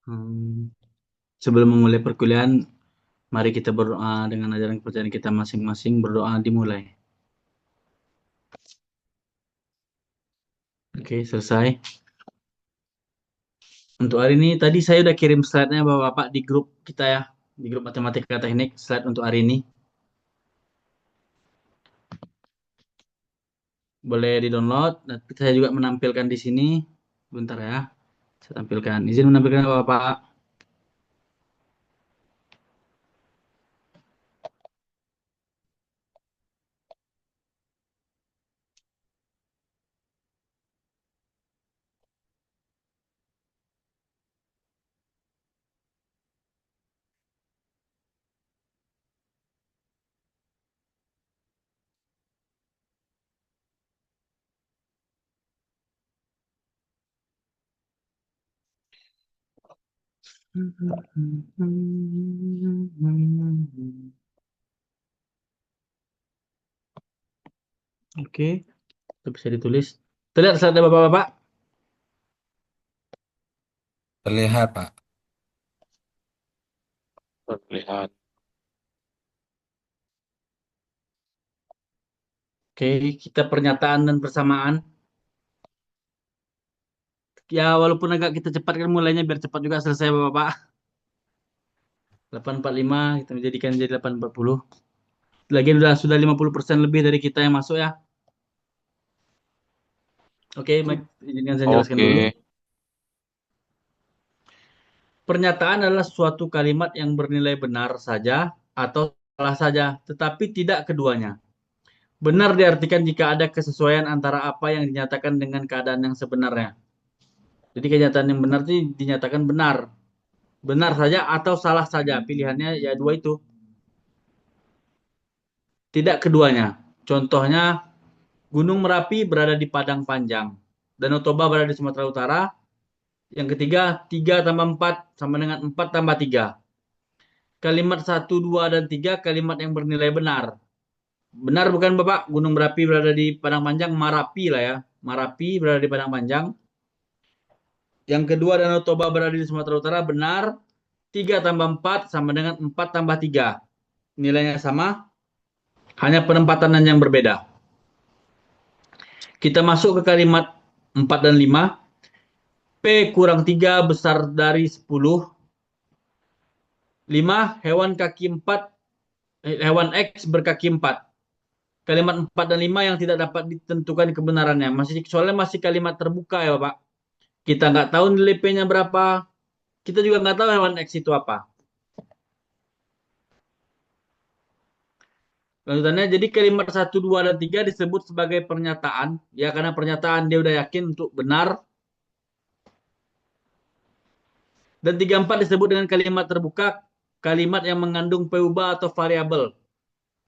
Hmm, Sebelum memulai perkuliahan, mari kita berdoa dengan ajaran kepercayaan kita masing-masing. Berdoa dimulai. Oke, selesai. Untuk hari ini, tadi saya udah kirim slide-nya Bapak-Bapak di grup kita ya. Di grup Matematika Teknik, slide untuk hari ini. Boleh di-download. Nanti saya juga menampilkan di sini. Bentar ya, saya tampilkan. Izin menampilkan Bapak-Bapak. Oke, itu bisa ditulis. Terlihat slide Bapak-Bapak? Terlihat, Pak. Terlihat. Oke, kita pernyataan dan persamaan. Ya, walaupun agak kita cepatkan mulainya biar cepat juga selesai Bapak-Bapak. 845 kita menjadikan jadi 840. Lagian sudah 50% lebih dari kita yang masuk ya. Oke, Mike, izinkan saya jelaskan dulu. Oke. Pernyataan adalah suatu kalimat yang bernilai benar saja atau salah saja, tetapi tidak keduanya. Benar diartikan jika ada kesesuaian antara apa yang dinyatakan dengan keadaan yang sebenarnya. Jadi kenyataan yang benar itu dinyatakan benar. Benar saja atau salah saja. Pilihannya ya dua itu. Tidak keduanya. Contohnya, Gunung Merapi berada di Padang Panjang. Danau Toba berada di Sumatera Utara. Yang ketiga, 3 tambah 4 sama dengan 4 tambah 3. Kalimat satu, 2, dan 3 kalimat yang bernilai benar. Benar bukan Bapak? Gunung Merapi berada di Padang Panjang, Marapi lah ya. Marapi berada di Padang Panjang. Yang kedua, Danau Toba berada di Sumatera Utara, benar. 3 tambah 4 sama dengan 4 tambah 3. Nilainya sama, hanya penempatan yang berbeda. Kita masuk ke kalimat 4 dan 5. P kurang 3 besar dari 10. 5. Hewan X berkaki 4. Kalimat 4 dan 5 yang tidak dapat ditentukan kebenarannya. Soalnya masih kalimat terbuka ya Bapak. Kita nggak tahu nilai P-nya berapa. Kita juga nggak tahu hewan X itu apa. Lanjutannya, jadi kalimat satu, 2, dan 3 disebut sebagai pernyataan. Ya, karena pernyataan dia udah yakin untuk benar. Dan 3, 4 disebut dengan kalimat terbuka. Kalimat yang mengandung peubah atau variabel.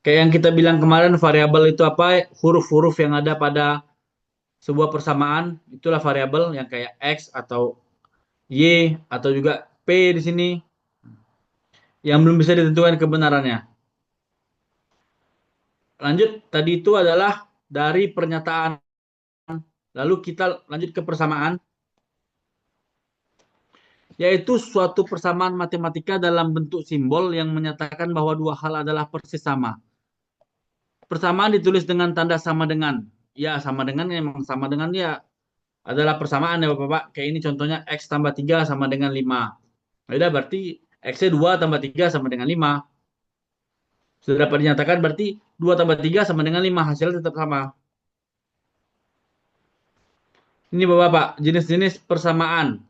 Kayak yang kita bilang kemarin, variabel itu apa? Huruf-huruf yang ada pada sebuah persamaan. Itulah variabel yang kayak X atau Y atau juga P di sini. Yang belum bisa ditentukan kebenarannya. Lanjut, tadi itu adalah dari pernyataan. Lalu kita lanjut ke persamaan, yaitu suatu persamaan matematika dalam bentuk simbol yang menyatakan bahwa dua hal adalah persis sama. Persamaan ditulis dengan tanda sama dengan. Ya, sama dengan memang sama dengan ya adalah persamaan ya Bapak. Kayak ini contohnya X tambah 3 sama dengan 5. Nah, udah berarti X-nya 2 tambah 3 sama dengan 5. Sudah dapat dinyatakan berarti 2 tambah 3 sama dengan 5. Hasilnya tetap sama. Ini Bapak, jenis-jenis persamaan.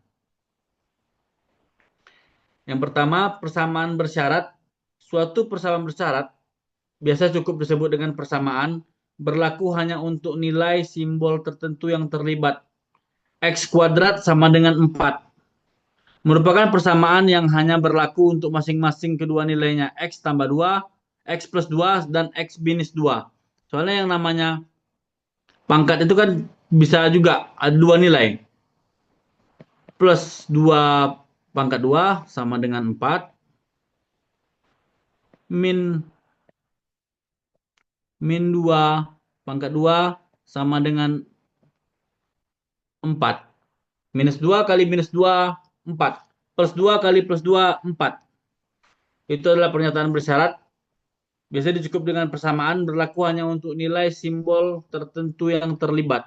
Yang pertama, persamaan bersyarat. Suatu persamaan bersyarat biasa cukup disebut dengan persamaan, berlaku hanya untuk nilai simbol tertentu yang terlibat. X kuadrat sama dengan 4. Merupakan persamaan yang hanya berlaku untuk masing-masing kedua nilainya. X tambah 2, X plus 2, dan X minus 2. Soalnya yang namanya pangkat itu kan bisa juga ada dua nilai. Plus 2 pangkat 2 sama dengan 4. Min min 2 pangkat 2 sama dengan 4. Minus 2 kali minus 2, 4. plus 2 kali plus 2 4. Itu adalah pernyataan bersyarat. Biasanya cukup dengan persamaan berlaku hanya untuk nilai simbol tertentu yang terlibat.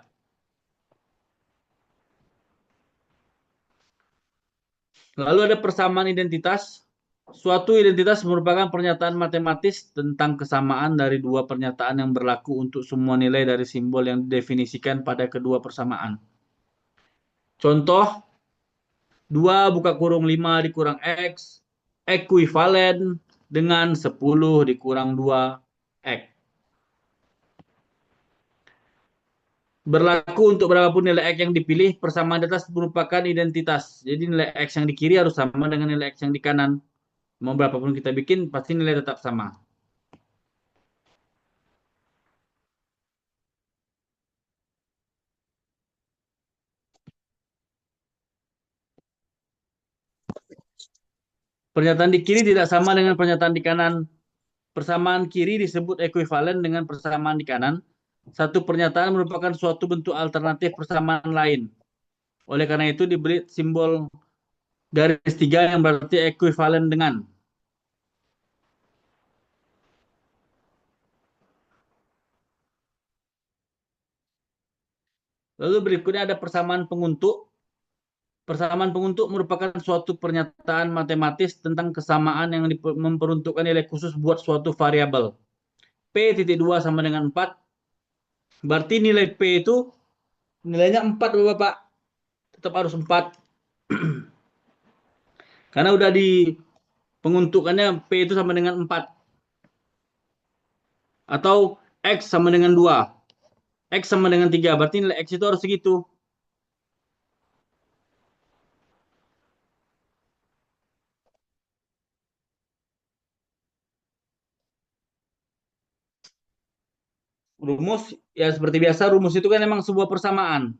Lalu ada persamaan identitas. Suatu identitas merupakan pernyataan matematis tentang kesamaan dari dua pernyataan yang berlaku untuk semua nilai dari simbol yang didefinisikan pada kedua persamaan. Contoh, 2 buka kurung 5 dikurang X, ekuivalen dengan 10 dikurang 2 X. Berlaku untuk berapapun nilai X yang dipilih, persamaan di atas merupakan identitas. Jadi nilai X yang di kiri harus sama dengan nilai X yang di kanan. Mau berapapun kita bikin, pasti nilai tetap sama. Pernyataan di kiri tidak sama dengan pernyataan di kanan. Persamaan kiri disebut ekuivalen dengan persamaan di kanan. Satu pernyataan merupakan suatu bentuk alternatif persamaan lain. Oleh karena itu diberi simbol garis tiga yang berarti ekuivalen dengan. Lalu berikutnya ada persamaan penguntuk. Persamaan penguntuk merupakan suatu pernyataan matematis tentang kesamaan yang memperuntukkan nilai khusus buat suatu variabel. P titik 2 sama dengan 4. Berarti nilai P itu nilainya 4, Bapak. Tetap harus 4. Karena udah di penguntukannya P itu sama dengan 4. Atau X sama dengan 2. X sama dengan 3. Berarti nilai X itu harus segitu. Rumus, ya seperti biasa, rumus itu kan memang sebuah persamaan.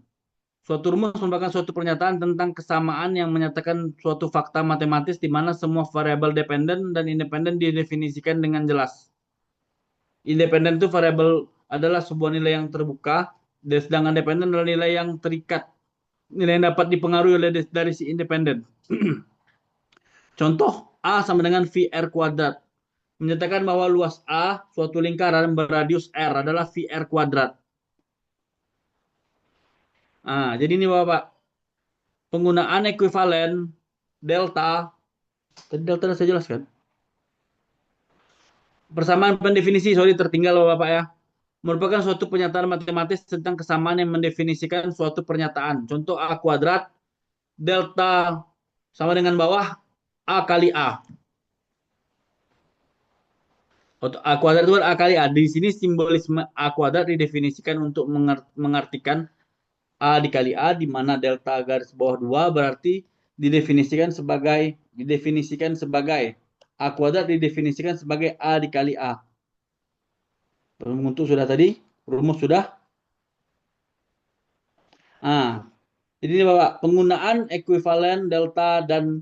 Suatu rumus merupakan suatu pernyataan tentang kesamaan yang menyatakan suatu fakta matematis di mana semua variabel dependen dan independen didefinisikan dengan jelas. Independen itu variabel adalah sebuah nilai yang terbuka, sedangkan dependen adalah nilai yang terikat, nilai yang dapat dipengaruhi oleh dari si independen. Contoh, A sama dengan VR kuadrat. Menyatakan bahwa luas A, suatu lingkaran berradius R adalah VR kuadrat. Nah, jadi ini Bapak, penggunaan ekuivalen delta, tadi delta sudah saya jelaskan. Persamaan pendefinisi, sorry tertinggal Bapak ya. Merupakan suatu pernyataan matematis tentang kesamaan yang mendefinisikan suatu pernyataan. Contoh A kuadrat, delta sama dengan bawah, A kali A. A kuadrat itu A kali A. Di sini simbolisme A kuadrat didefinisikan untuk mengartikan A dikali A, di mana delta garis bawah 2 berarti didefinisikan sebagai A kuadrat didefinisikan sebagai A dikali A. Untuk sudah tadi, rumus sudah. Ah, jadi ini Bapak, penggunaan ekuivalen delta dan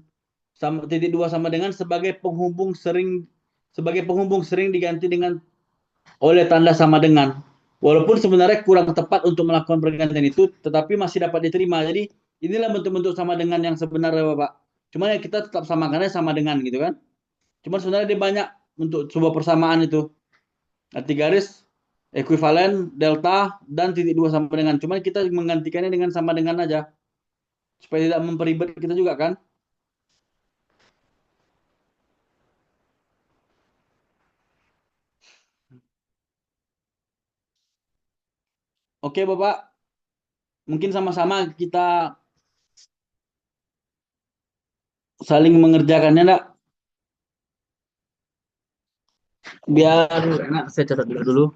sama titik 2 sama dengan sebagai penghubung sering diganti dengan oleh tanda sama dengan. Walaupun sebenarnya kurang tepat untuk melakukan pergantian itu, tetapi masih dapat diterima. Jadi inilah bentuk-bentuk sama dengan yang sebenarnya Bapak. Cuma ya kita tetap samakannya sama dengan gitu kan. Cuma sebenarnya dia banyak untuk sebuah persamaan itu. Arti garis, ekuivalen, delta, dan titik 2 sama dengan. Cuma kita menggantikannya dengan sama dengan aja. Supaya tidak memperibet kita juga kan. Oke Bapak, mungkin sama-sama kita saling mengerjakannya enggak? Biar enak, saya catat dulu.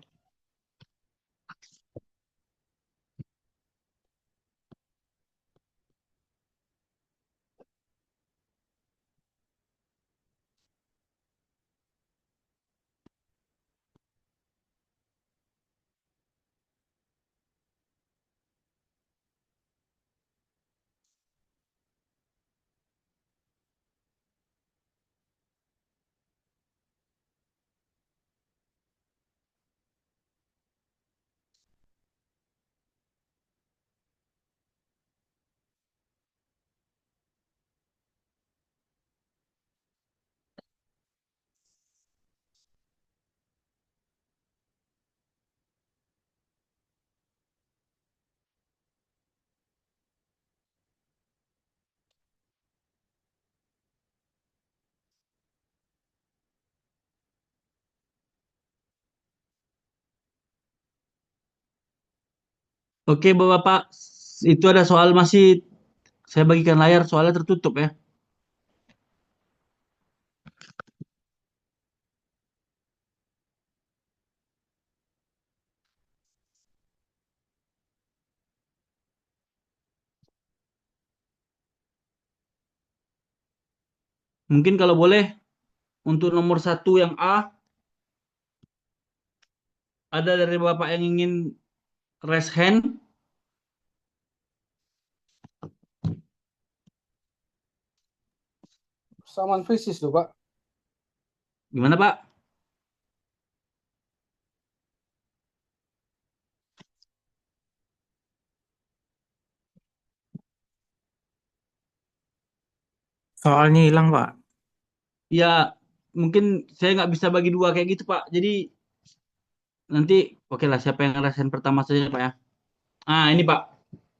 Oke, Bapak-Bapak, itu ada soal masih saya bagikan layar soalnya tertutup ya. Mungkin kalau boleh untuk nomor satu yang A, ada dari Bapak yang ingin raise hand. Saman fisis tuh, Pak. Gimana Pak? Soalnya hilang, Pak. Ya, mungkin saya nggak bisa bagi dua kayak gitu Pak. Jadi nanti oke lah siapa yang raise hand pertama saja Pak ya. Ah ini Pak,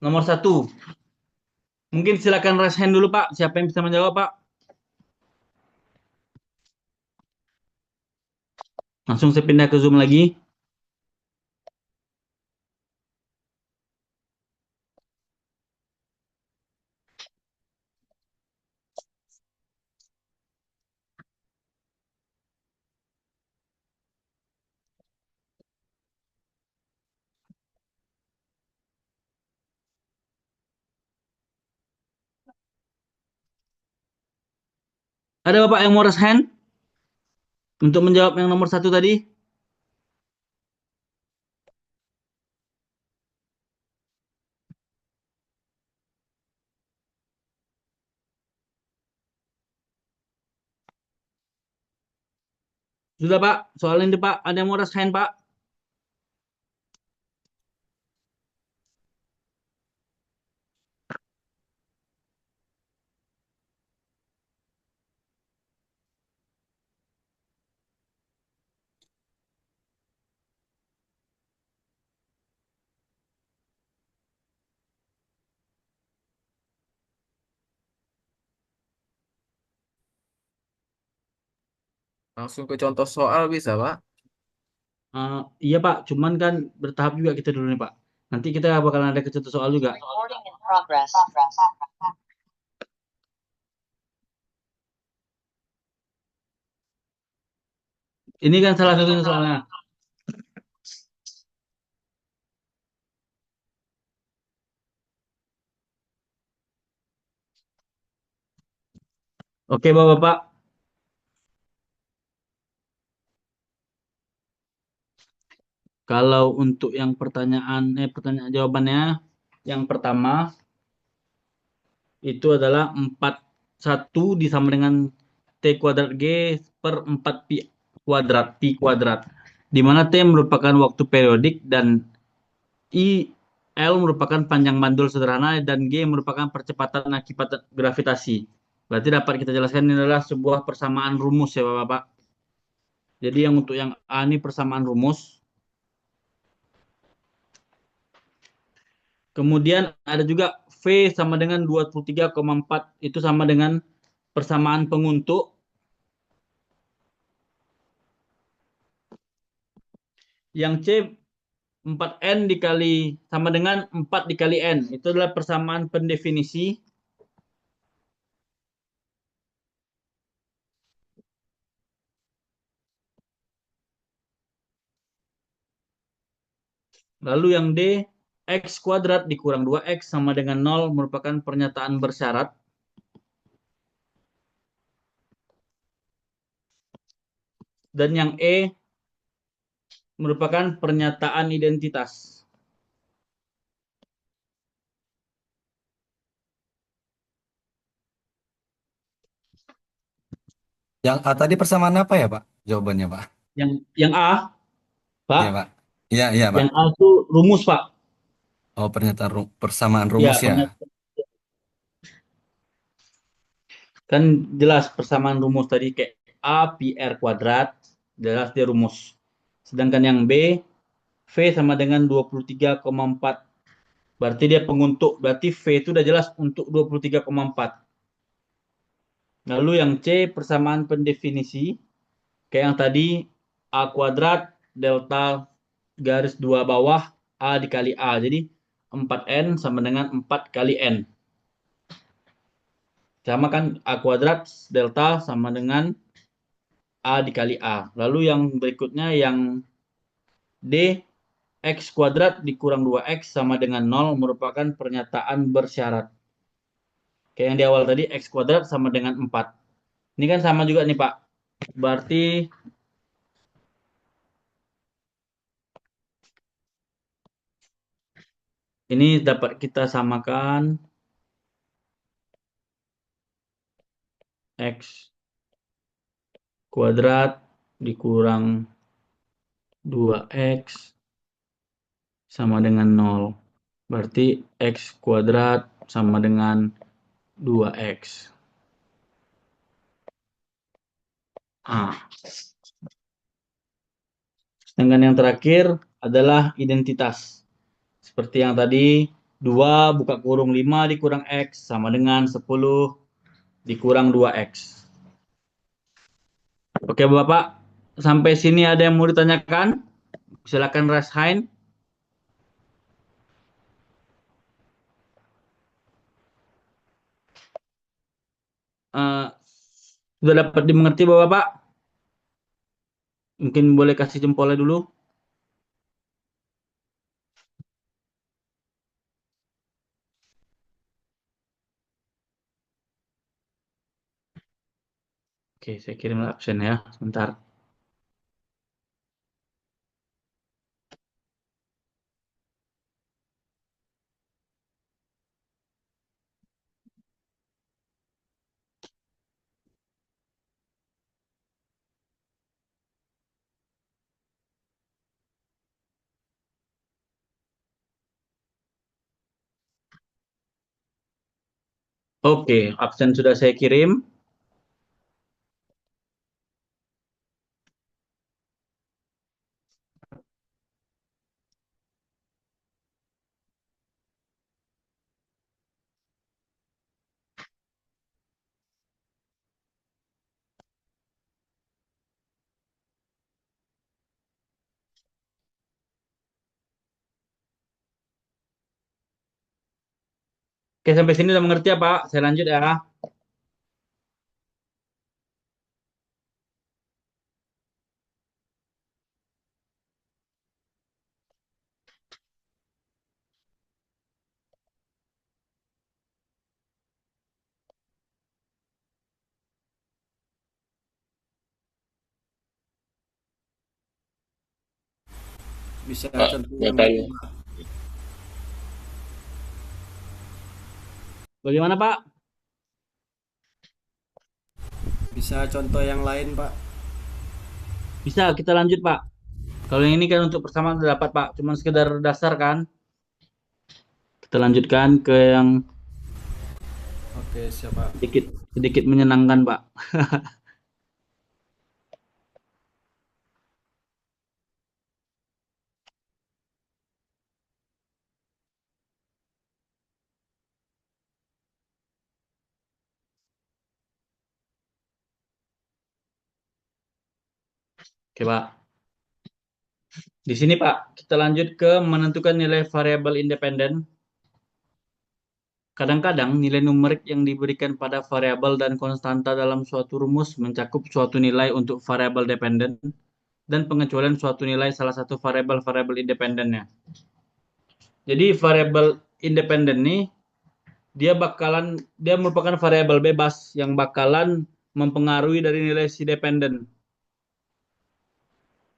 nomor satu. Mungkin silakan raise hand dulu Pak. Siapa yang bisa menjawab Pak? Langsung saya pindah ke Zoom lagi. Ada Bapak yang mau raise hand untuk menjawab yang nomor satu tadi? Sudah Pak, soalnya ini Pak, ada yang mau raise hand Pak? Langsung ke contoh soal bisa, Pak? Iya Pak, cuman kan bertahap juga kita dulu nih Pak. Nanti kita bakalan ada ke contoh soal juga. Recording in progress. Ini kan salah satunya soalnya. Oke Bapak-Bapak, kalau untuk yang pertanyaan jawabannya yang pertama itu adalah 41 disama dengan T kuadrat G per 4 Pi kuadrat. Di mana T merupakan waktu periodik dan L merupakan panjang mandul sederhana dan G merupakan percepatan akibat gravitasi. Berarti dapat kita jelaskan ini adalah sebuah persamaan rumus ya Bapak-Bapak. Jadi yang untuk yang A ini persamaan rumus. Kemudian ada juga V sama dengan 23,4 itu sama dengan persamaan penguntuk. Yang C 4N dikali sama dengan 4 dikali N. Itu adalah persamaan pendefinisi. Lalu yang D, X kuadrat dikurang 2X sama dengan 0 merupakan pernyataan bersyarat. Dan yang E merupakan pernyataan identitas. Yang A tadi persamaan apa ya, Pak? Jawabannya, Pak. Yang A, Pak, Iya, Pak. Iya, iya, Pak. yang A itu rumus, Pak. Oh, pernyataan persamaan Ya, rumus ya. kan jelas persamaan rumus tadi kayak A pi R kuadrat, jelas dia rumus. Sedangkan yang B, V sama dengan 23,4. Berarti dia penguntuk, berarti V itu udah jelas untuk 23,4. Lalu yang C, persamaan pendefinisi, kayak yang tadi, A kuadrat, delta garis 2 bawah, A dikali A. Jadi 4N sama dengan 4 kali N. Sama kan A kuadrat delta sama dengan A dikali A. Lalu yang berikutnya yang D, X kuadrat dikurang 2X sama dengan 0 merupakan pernyataan bersyarat. Kayak yang di awal tadi, X kuadrat sama dengan 4. Ini kan sama juga nih Pak. Berarti ini dapat kita samakan X kuadrat dikurang 2X sama dengan 0. Berarti X kuadrat sama dengan 2X. Sedangkan yang terakhir adalah identitas. Seperti yang tadi, 2 buka kurung 5 dikurang X sama dengan 10 dikurang 2X. Oke Bapak, sampai sini ada yang mau ditanyakan? Silakan raise hand. Eh, sudah dapat dimengerti Bapak? Mungkin boleh kasih jempolnya dulu. Oke, saya kirim absen ya, sebentar. Oke, absen sudah saya kirim. Oke, sampai sini udah mengerti ya Pak? Saya lanjut ya. Bisa Pak, contoh mau yang tanya. lain, Pak. Bagaimana Pak? Bisa contoh yang lain, Pak. Bisa kita lanjut Pak. Kalau yang ini kan untuk persamaan sudah dapat Pak, cuman sekedar dasar kan. Kita lanjutkan ke yang Oke, siap, Pak. sedikit sedikit menyenangkan Pak. Oke Pak. Di sini Pak, kita lanjut ke menentukan nilai variabel independen. Kadang-kadang nilai numerik yang diberikan pada variabel dan konstanta dalam suatu rumus mencakup suatu nilai untuk variabel dependen dan pengecualian suatu nilai salah satu variabel-variabel independennya. Jadi variabel independen nih dia merupakan variabel bebas yang bakalan mempengaruhi dari nilai si dependen.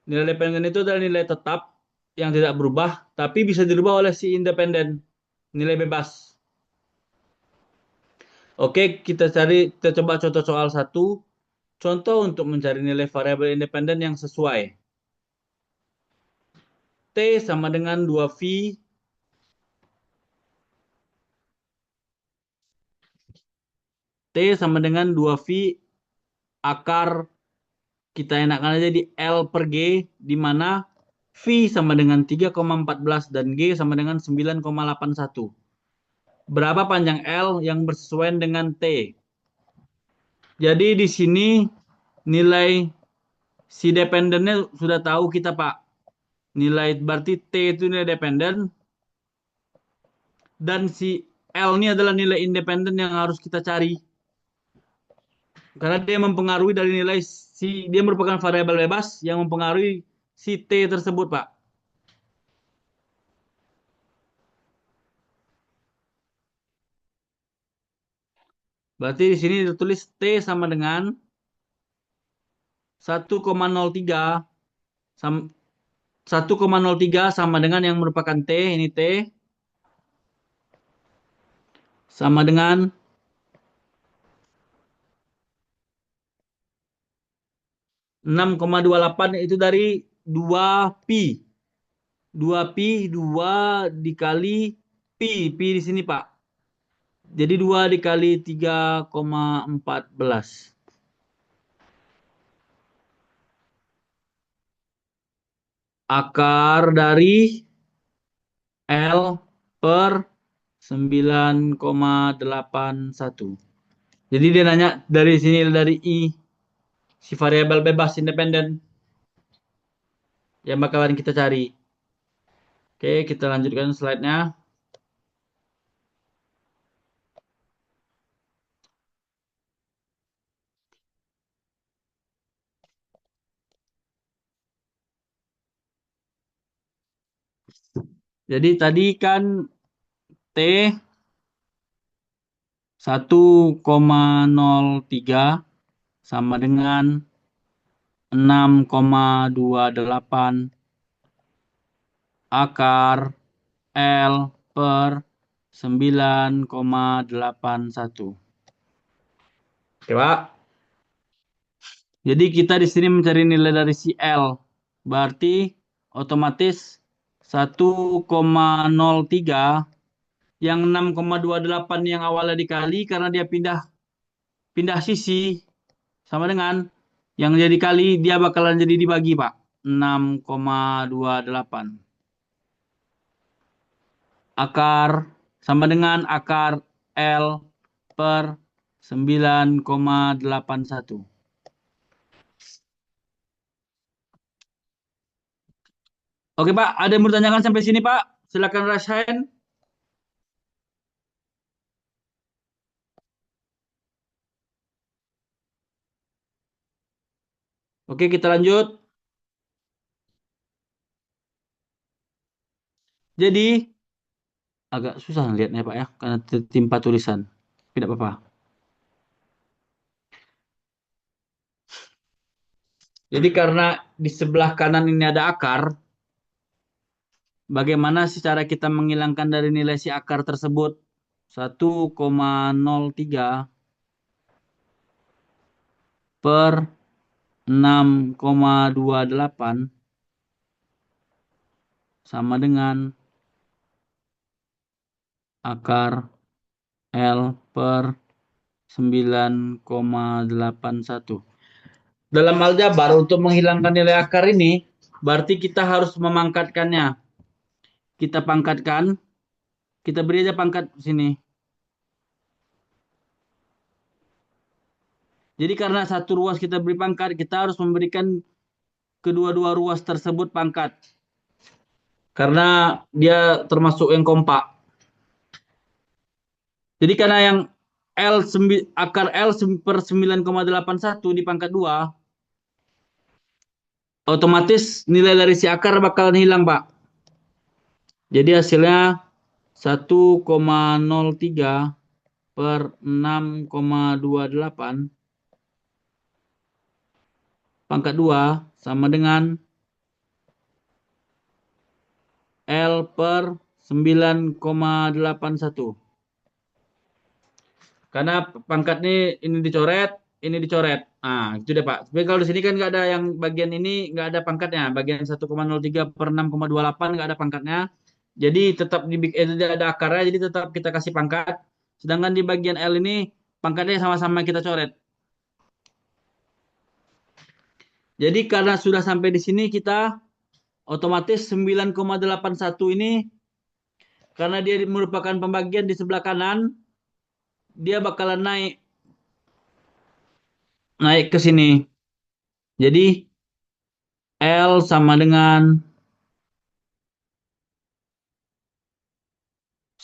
Nilai dependen itu adalah nilai tetap yang tidak berubah, tapi bisa dirubah oleh si independen, nilai bebas. Oke, kita coba contoh soal satu. Contoh untuk mencari nilai variabel independen yang sesuai. T sama dengan 2V. T sama dengan 2V akar, kita enakan aja di L per G, di mana V sama dengan 3,14 dan G sama dengan 9,81. Berapa panjang L yang bersesuaian dengan T? Jadi di sini nilai si dependennya sudah tahu kita Pak. Nilai berarti T itu nilai dependen. Dan si L ini adalah nilai independen yang harus kita cari. Karena dia mempengaruhi dari nilai dia merupakan variabel bebas yang mempengaruhi si T tersebut, Pak. Berarti di sini ditulis T sama dengan 1,03 sama 1,03 sama dengan yang merupakan T, ini T, sama dengan 6,28 itu dari 2pi. 2pi, 2 dikali pi. Pi di sini, Pak. Jadi 2 dikali 3,14. Akar dari L per 9,81. Jadi dia nanya dari sini dari I, si variabel bebas independen yang bakalan kita cari. Oke, kita lanjutkan slide-nya. Jadi tadi kan T 1,03 sama dengan 6,28 akar L per 9,81. Oke, Pak. Jadi kita di sini mencari nilai dari si L. Berarti otomatis 1,03 yang 6,28 yang awalnya dikali karena dia pindah pindah sisi sama dengan yang jadi kali dia bakalan jadi dibagi, Pak. 6,28. Akar sama dengan akar L per 9,81. Oke, Pak. Ada yang mau ditanyakan sampai sini, Pak? Silakan raise hand. Oke, kita lanjut. Jadi, agak susah lihatnya, Pak, ya, karena tertimpa tulisan. Tidak apa-apa. Jadi karena di sebelah kanan ini ada akar, bagaimana sih cara kita menghilangkan dari nilai si akar tersebut? 1,03 per 6,28 sama dengan akar L per 9,81. Dalam aljabar untuk menghilangkan nilai akar ini, berarti kita harus memangkatkannya. Kita pangkatkan, kita beri aja pangkat sini. Jadi karena satu ruas kita beri pangkat, kita harus memberikan kedua-dua ruas tersebut pangkat. Karena dia termasuk yang kompak. Jadi karena yang akar L per 9,81 di pangkat 2, otomatis nilai dari si akar bakalan hilang, Pak. Jadi hasilnya 1,03 per 6,28 pangkat 2 sama dengan L per 9,81. Karena pangkat ini dicoret, ini dicoret. Nah, itu deh, Pak. Tapi kalau di sini kan nggak ada yang bagian ini nggak ada pangkatnya. Bagian 1,03 per 6,28 nggak ada pangkatnya. Jadi tetap ada akarnya, jadi tetap kita kasih pangkat. Sedangkan di bagian L ini pangkatnya sama-sama kita coret. Jadi karena sudah sampai di sini kita otomatis 9,81 ini karena dia merupakan pembagian di sebelah kanan, dia bakalan naik ke sini. Jadi L sama dengan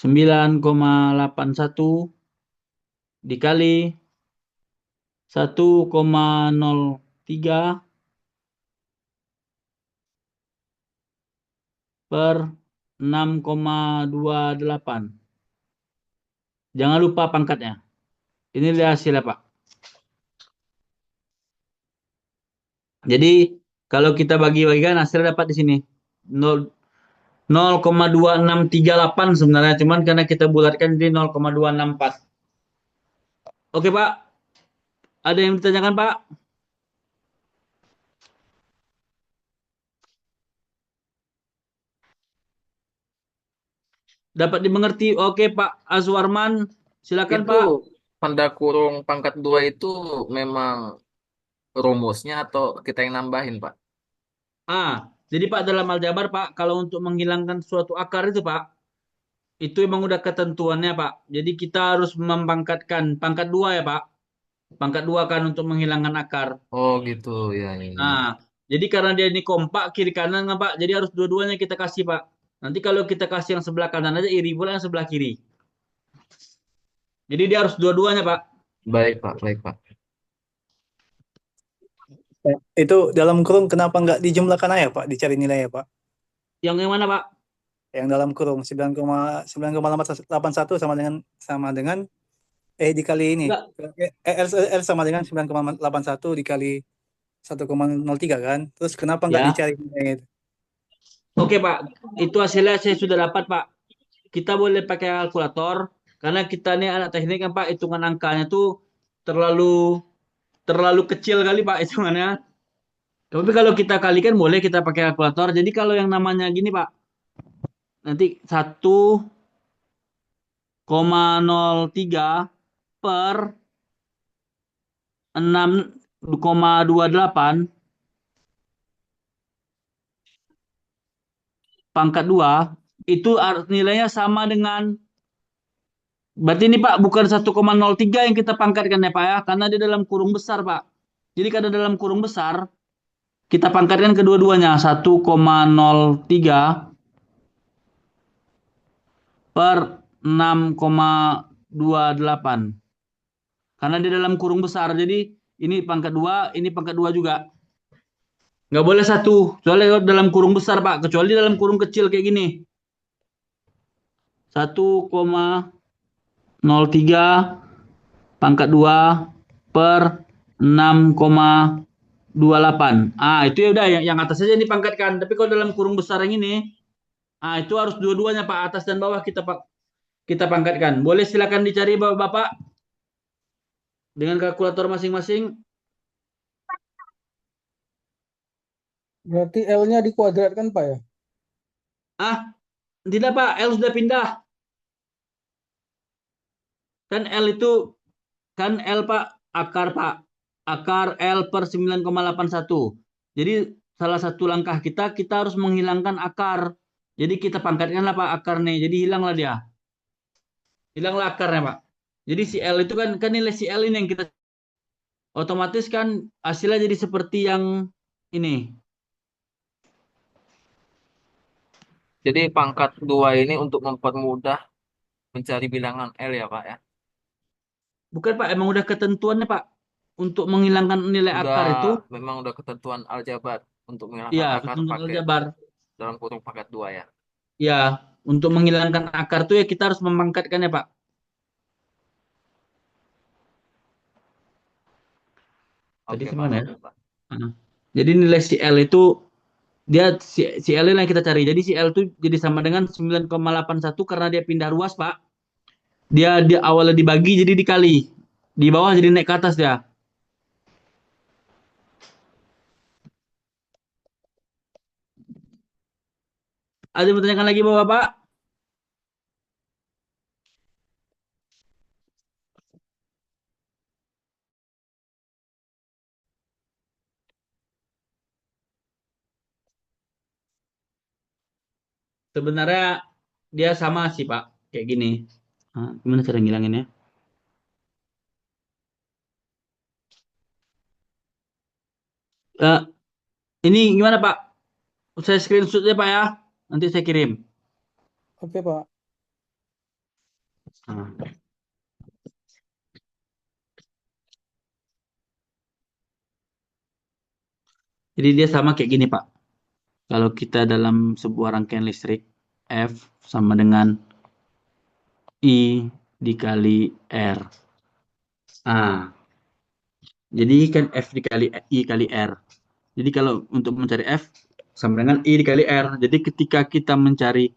9,81 dikali 1,03 per 6,28. Jangan lupa pangkatnya. Ini dia hasilnya, Pak. Jadi kalau kita bagi-bagikan hasilnya dapat di sini. 0,2638 sebenarnya, cuman karena kita bulatkan jadi 0,264. Oke, Pak. Ada yang ditanyakan, Pak? Dapat dimengerti? Oke, Pak Azwarman. Silakan, Itu Pak. tanda kurung pangkat dua itu memang rumusnya atau kita yang nambahin, Pak? Jadi Pak dalam aljabar, Pak, kalau untuk menghilangkan suatu akar itu, Pak, itu emang udah ketentuannya, Pak. Jadi kita harus mempangkatkan pangkat dua ya, Pak. Pangkat dua kan untuk menghilangkan akar. Oh gitu, ya, ya, ya. Nah, jadi karena dia ini kompak kiri kanan kan, Pak. Jadi harus dua-duanya kita kasih, Pak. Nanti kalau kita kasih yang sebelah kanan aja iri pula yang sebelah kiri. Jadi dia harus dua-duanya, Pak. Baik, Pak, baik, Pak. Itu dalam kurung kenapa nggak dijumlahkan aja Pak, dicari nilainya Pak? Yang mana, Pak? Yang dalam kurung 9,9,81 sama dengan dikali ini. Enggak. L sama dengan 9,81 dikali 1,03 kan? Terus kenapa nggak Ya. dicari nilainya itu? Oke, Pak. Itu hasilnya saya sudah dapat, Pak. Kita boleh pakai kalkulator karena kita nih anak teknik kan, Pak, hitungan angkanya tuh terlalu kecil kali, Pak, hitungannya. Tapi kalau kita kalikan boleh kita pakai kalkulator. Jadi kalau yang namanya gini, Pak, nanti 1,03 per 6,28 pangkat 2 itu nilainya sama dengan, berarti ini Pak bukan 1,03 yang kita pangkatkan ya Pak ya, karena dia dalam kurung besar Pak. Jadi karena dalam kurung besar kita pangkatkan kedua-duanya 1,03 per 6,28. Karena dia dalam kurung besar. Jadi ini pangkat 2, ini pangkat 2 juga. Nggak boleh satu. Soalnya dalam kurung besar, Pak. Kecuali dalam kurung kecil kayak gini. 1,03 pangkat 2 per 6,28. Itu ya udah yang atas saja dipangkatkan. Tapi kalau dalam kurung besar yang ini, itu harus dua-duanya Pak, atas dan bawah kita pangkatkan. Boleh silakan dicari Bapak dengan kalkulator masing-masing. Berarti L-nya dikuadratkan, Pak ya? Tidak Pak, L sudah pindah. Kan L itu, kan L Pak, akar Pak. Akar L per 9,81. Jadi salah satu langkah kita harus menghilangkan akar. Jadi kita pangkatkanlah Pak akar nih. Jadi hilanglah dia. Hilanglah akarnya Pak. Jadi si L itu kan nilai si L ini yang kita otomatis kan hasilnya jadi seperti yang ini. Jadi pangkat dua ini untuk mempermudah mencari bilangan L ya, Pak ya? Bukan Pak, emang udah ketentuannya Pak. Untuk menghilangkan nilai akar itu, Memang udah ketentuan aljabar untuk menghilangkan ya akar ketentuan pakai aljabar. dalam kurung pangkat dua ya. Ya, untuk menghilangkan akar itu ya kita harus memangkatkannya Pak. Tadi Oke, Pak. gimana ya? Oke, Pak. Jadi nilai si L itu dia si L ini yang kita cari. Jadi si L itu jadi sama dengan 9,81 karena dia pindah ruas, Pak. Dia awalnya dibagi jadi dikali. Di bawah jadi naik ke atas dia. Ada yang bertanyakan lagi Bapak? Sebenarnya dia sama sih, Pak. Kayak gini. Gimana cara ngilanginnya? Ini gimana, Pak? Saya screenshot ya, Pak ya. Nanti saya kirim. Oke, Pak. Nah, jadi dia sama kayak gini, Pak. Kalau kita dalam sebuah rangkaian listrik, F sama dengan I dikali R. Nah, jadi kan F dikali I kali R. Jadi kalau untuk mencari F sama dengan I dikali R. Jadi ketika kita mencari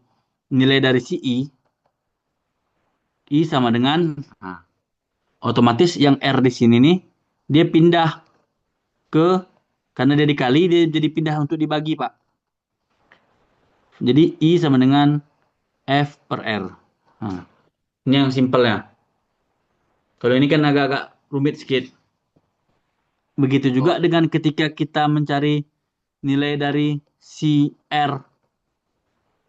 nilai dari si I sama dengan, nah, otomatis yang R di sini nih, dia pindah ke, karena dia dikali, dia jadi pindah untuk dibagi, Pak. Jadi I sama dengan F per R. Nah, ini yang simpelnya. Kalau ini kan agak-agak rumit sedikit. Begitu juga Oh, dengan ketika kita mencari nilai dari si R.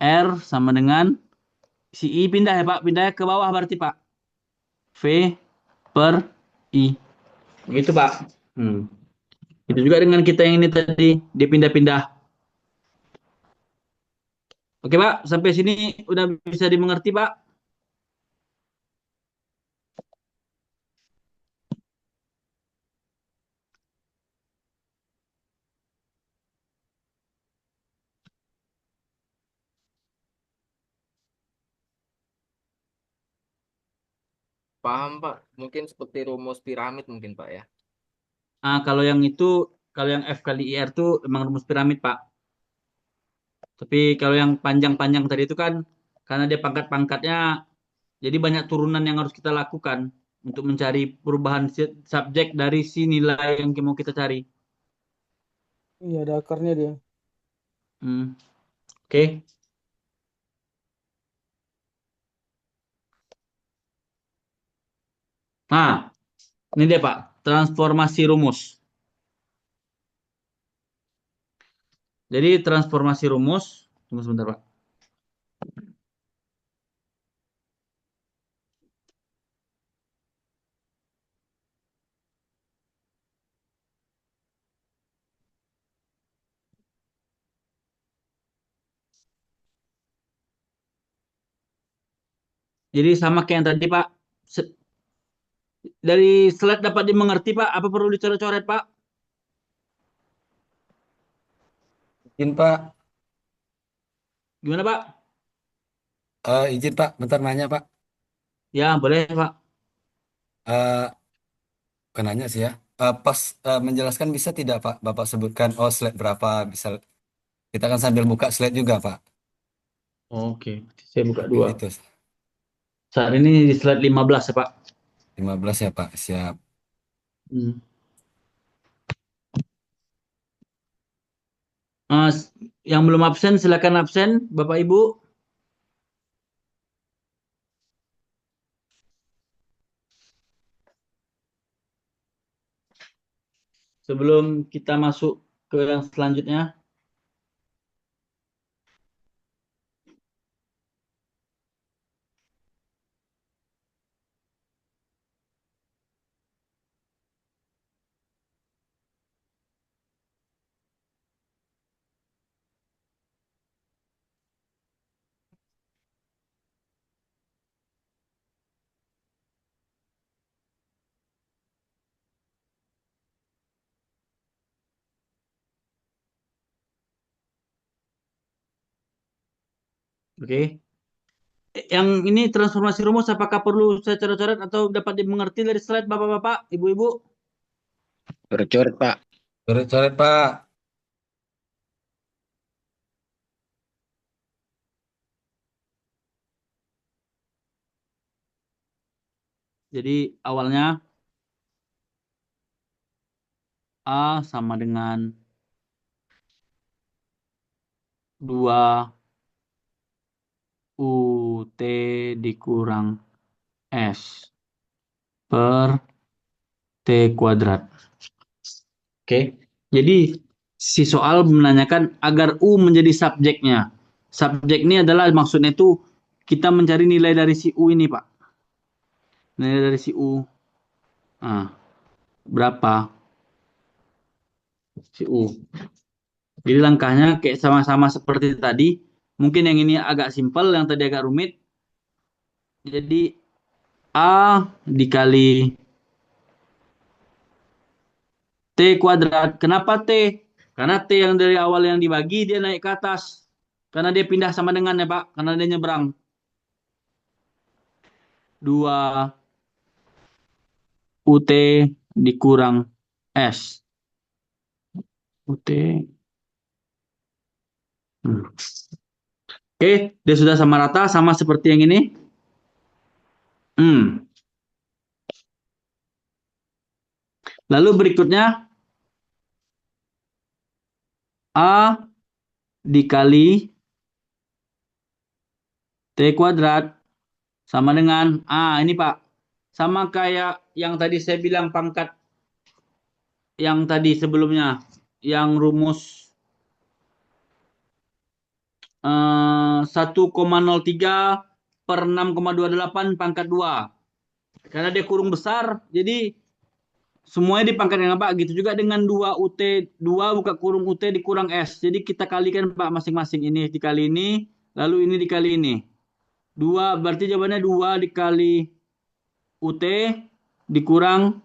R sama dengan si I pindah ya Pak. Pindah ke bawah berarti Pak. V per I. Begitu Pak. Itu juga dengan kita yang ini tadi. Dia pindah-pindah. Oke Pak. Sampai sini udah bisa dimengerti Pak. paham Pak. Mungkin seperti rumus piramid mungkin Pak ya. Kalau yang itu, kalau yang F kali IR itu emang rumus piramid Pak. Tapi kalau yang panjang-panjang tadi itu kan, karena dia pangkat-pangkatnya, jadi banyak turunan yang harus kita lakukan untuk mencari perubahan subjek dari si nilai yang mau kita cari. Iya, ada akarnya dia. Hmm, Oke. Nah, ini dia Pak, transformasi rumus. Jadi transformasi rumus, tunggu sebentar Pak. Jadi sama kayak yang tadi Pak. Dari slide dapat dimengerti Pak, apa perlu dicoret-coret Pak? Izin Pak, Gimana Pak? izin Pak, bentar nanya Pak. Ya, boleh Pak. Eh, Bukan nanya sih ya. Pas menjelaskan bisa tidak Pak, Bapak sebutkan, oh slide berapa, bisa kita kan sambil buka slide juga Pak. Oke, saya buka dua. Itu Saat ini di slide 15 ya Pak. 15 ya Pak, siap. Hmm. Eh, yang belum absen silakan absen, Bapak Ibu. Sebelum kita masuk ke yang selanjutnya. Oke. Yang ini transformasi rumus apakah perlu saya coret-coret atau dapat dimengerti dari slide Bapak-bapak, Ibu-ibu? Coret-coret, Pak. Coret-coret Pak. Jadi awalnya A sama dengan 2 UT dikurang S per T kuadrat. Oke. Jadi si soal menanyakan agar U menjadi subjeknya. Subjek ini adalah maksudnya itu kita mencari nilai dari si U ini, Pak. Nilai dari si U. Nah, berapa si U? Jadi langkahnya kayak sama-sama seperti tadi. Mungkin yang ini agak simpel, yang tadi agak rumit. Jadi A dikali T kuadrat. Kenapa T? Karena T yang dari awal yang dibagi dia naik ke atas. Karena dia pindah sama dengan ya Pak. Karena dia nyebrang. 2 UT dikurang S. UT. Oke, dia sudah sama rata, sama seperti yang ini. Lalu berikutnya A dikali T kuadrat sama dengan ini Pak. Sama kayak yang tadi saya bilang pangkat yang tadi sebelumnya. Yang rumus 1,03 per 6,28 pangkat 2. Karena dia kurung besar, jadi semuanya dipangkatkan Pak. Gitu juga dengan 2 UT, 2 buka kurung UT dikurang S. Jadi kita kalikan Pak masing-masing. Ini dikali ini, lalu ini dikali ini. 2, berarti jawabannya 2 dikali UT dikurang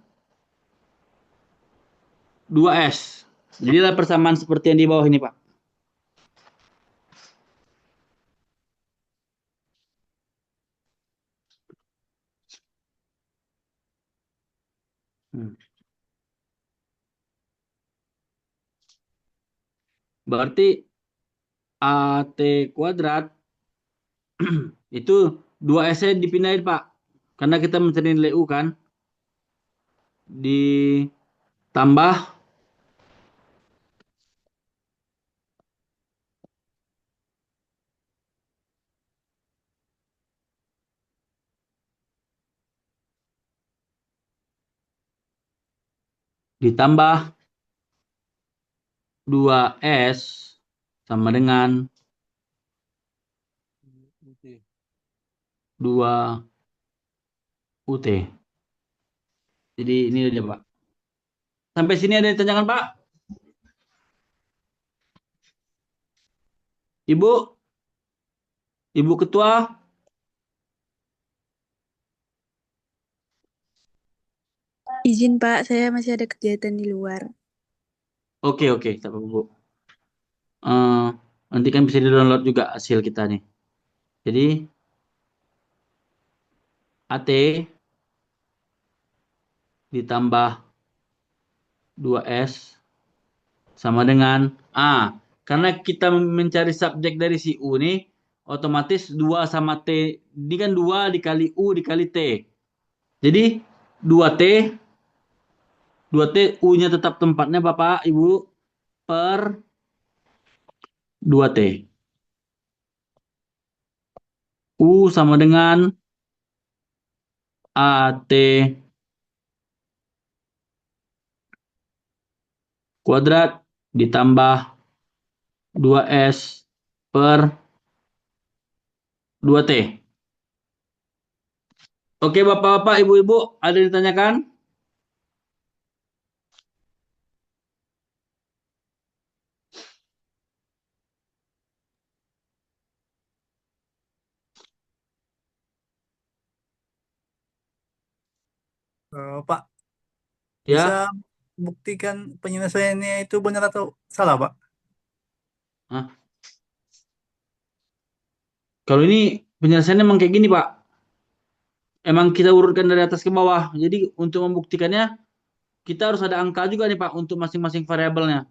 2S. Jadilah persamaan seperti yang di bawah ini Pak. Berarti AT kuadrat itu 2S-nya dipindahin Pak. Karena kita mencari nilai U kan. Ditambah ditambah 2S sama dengan 2 UT. Jadi ini aja Pak. Sampai sini ada yang ditanyakan Pak? Ibu? Ibu Ketua? Izin Pak, saya masih ada kegiatan di luar. Oke, tak apa-apa Bu. Nanti kan bisa di-download juga hasil kita nih. Jadi AT ditambah 2S sama dengan karena kita mencari subjek dari si U nih, otomatis 2 sama T, ini kan 2 dikali U dikali T. Jadi 2T, U-nya tetap tempatnya Bapak, Ibu, per 2T. U sama dengan AT kuadrat ditambah 2S per 2T. Oke Bapak-Bapak, Ibu-Ibu, ada yang ditanyakan? Pak, Ya, bisa buktikan penyelesaiannya itu benar atau salah, Pak? kalau ini penyelesaiannya emang kayak gini Pak. Emang kita urutkan dari atas ke bawah. Jadi untuk membuktikannya, kita harus ada angka juga nih Pak untuk masing-masing variabelnya.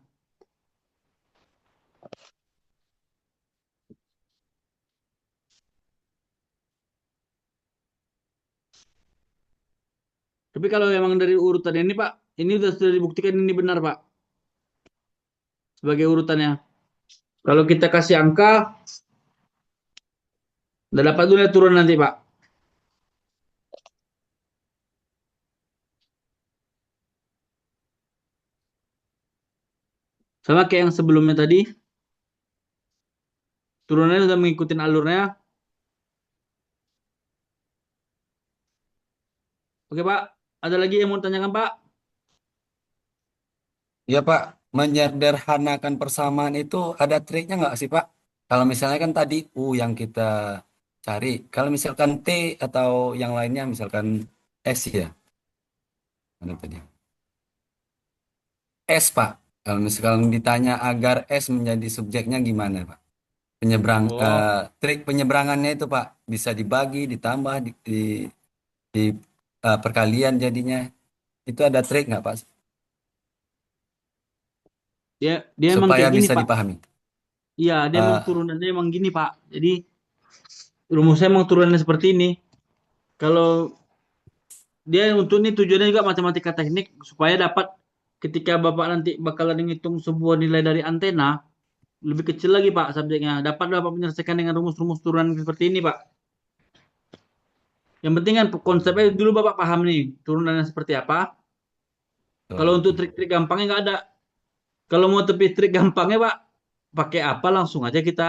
Tapi kalau emang dari urutan ini Pak, ini sudah dibuktikan ini benar Pak. Sebagai urutannya. Kalau kita kasih angka, udah dapat dulu ya turun nanti Pak. Sama kayak yang sebelumnya tadi. Turunannya sudah mengikuti alurnya. Oke Pak, ada lagi yang mau tanyakan Pak? Ya Pak, menyederhanakan persamaan itu ada triknya nggak sih Pak? Kalau misalnya kan tadi U yang kita cari. Kalau misalkan T atau yang lainnya, misalkan S ya. Mana tadi? S, Pak. Kalau misalkan ditanya agar S menjadi subjeknya gimana, Pak? Oh, Trik penyeberangannya itu, Pak, bisa dibagi, ditambah, di perkalian jadinya. Itu ada trik nggak, Pak? dia dia emang Supaya kayak gini bisa Pak. dipahami. Iya, dia emang Eh, turunannya emang gini Pak. Jadi rumusnya emang turunannya seperti ini. Kalau dia untuk ini tujuannya juga matematika teknik supaya dapat ketika Bapak nanti bakalan menghitung sebuah nilai dari antena lebih kecil lagi Pak subjeknya. Dapat Bapak menyelesaikan dengan rumus-rumus turunan seperti ini Pak. Yang penting kan konsepnya dulu Bapak paham nih turunannya seperti apa. Kalau betul, untuk trik-trik gampangnya nggak ada. Kalau mau tepi trik gampangnya Pak, pakai apa langsung aja kita